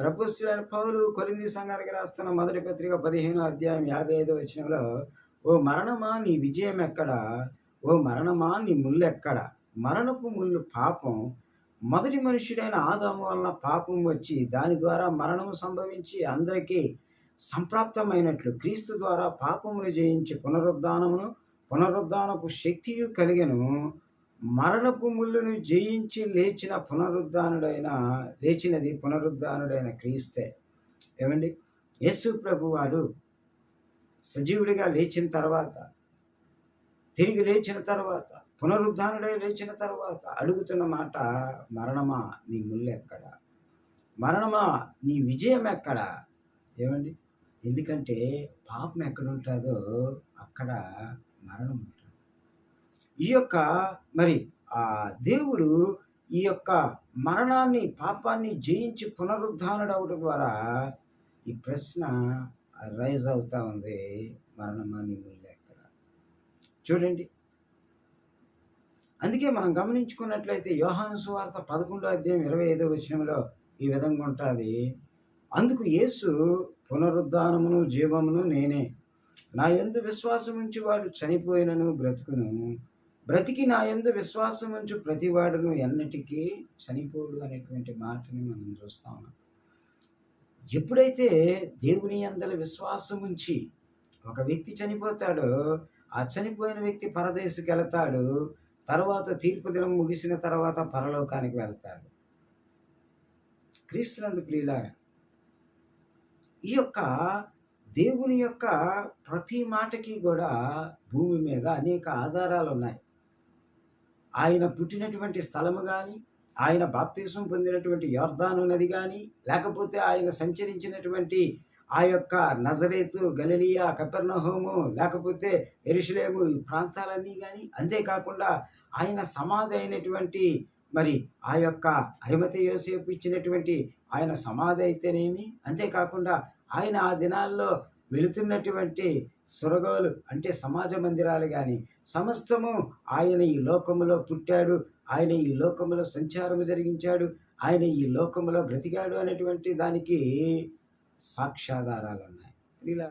మరి అపోస్తలుడైన పౌలు కొరింథీ సంఘానికి రాస్తున్న మొదటి పత్రిక 15వ అధ్యాయం 55వ వచనంలో, ఓ మరణమా నీ విజయం ఎక్కడ? ఓ మరణమా నీ ముల్లెక్కడ? మరణపు ముల్లు పాపం. మొదటి మనుష్యుడైన ఆదాము వలన పాపం వచ్చి దాని ద్వారా మరణము సంభవించి అందరికీ సంప్రాప్తమైనట్లు క్రీస్తు ద్వారా పాపమును జయించి పునరుద్ధానపు శక్తియు కలిగెను. మరణపు ముళ్ళును జయించి లేచినది పునరుద్ధానుడైన క్రీస్తే. ఏమండి, యేసు ప్రభు వారు సజీవుడిగా లేచిన తర్వాత, తిరిగి లేచిన తర్వాత, పునరుద్ధానుడై లేచిన తర్వాత అడుగుతున్న మాట, మరణమా నీ ముళ్ళు ఎక్కడ? మరణమా నీ విజయం ఎక్కడ? ఏమండి, ఎందుకంటే పాపం ఎక్కడ ఉంటుందో అక్కడ మరణం ఉంటుంది. ఈ యొక్క మరి ఆ దేవుడు ఈ యొక్క మరణాన్ని, పాపాన్ని జయించి పునరుద్ధానుడు అవడం ద్వారా ఈ ప్రశ్న రైజ్ అవుతా ఉంది, మరణమా నీ ముళ్ళు ఎక్కడ? చూడండి, అందుకే మనం గమనించుకున్నట్లయితే యోహాను సువార్త 11వ అధ్యాయం 25వ వచనంలో ఈ విధంగా ఉంటుంది. అందుకు యేసు, పునరుద్ధానమును జీవమును నేనే. నా యందు విశ్వాసం ఉంచి వాడు చనిపోయినను బ్రతుకును, బ్రతికి నా యందు విశ్వాసం ఉంచు ప్రతివాడును ఎన్నటికీ చనిపోడు అనేటువంటి మాటని మనం చూస్తా ఉన్నాం. ఎప్పుడైతే దేవుని యందల విశ్వాసం ఉంచి ఒక వ్యక్తి చనిపోతాడో, ఆ చనిపోయిన వ్యక్తి పరదేశికి వెళతాడు. తర్వాత తీర్పు దినం ముగిసిన తర్వాత పరలోకానికి వెళ్తాడు. క్రీస్తునందు ప్రియులారా, ఈ యొక్క దేవుని యొక్క ప్రతి మాటకి కూడా భూమి మీద అనేక ఆధారాలు ఉన్నాయి. ఆయన పుట్టినటువంటి స్థలము కానీ, ఆయన బాప్తిసం పొందినటువంటి యోర్దాను నది కానీ, లేకపోతే ఆయన సంచరించినటువంటి ఆ యొక్క నజరేతు, గలిలియా, కపెర్నహూము, లేకపోతే యెరూషలేము, ఈ ప్రాంతాలన్నీ కానీ, అంతేకాకుండా ఆయన సమాధి అయినటువంటి మరి ఆ యొక్క అరిమతయి యోసేపు ఇచ్చినటువంటి ఆయన సమాధి అయితేనేమి, అంతేకాకుండా ఆయన ఆ దినాల్లో వెళుతున్నటువంటి సురగోలు అంటే సమాజ మందిరాలు కానీ, సమస్తము ఆయన ఈ లోకములో పుట్టాడు, ఆయన ఈ లోకములో సంచారము జరిగించాడు, ఆయన ఈ లోకములో బ్రతికాడు అనేటువంటి దానికి సాక్ష్యాధారాలు ఉన్నాయి. ఇలా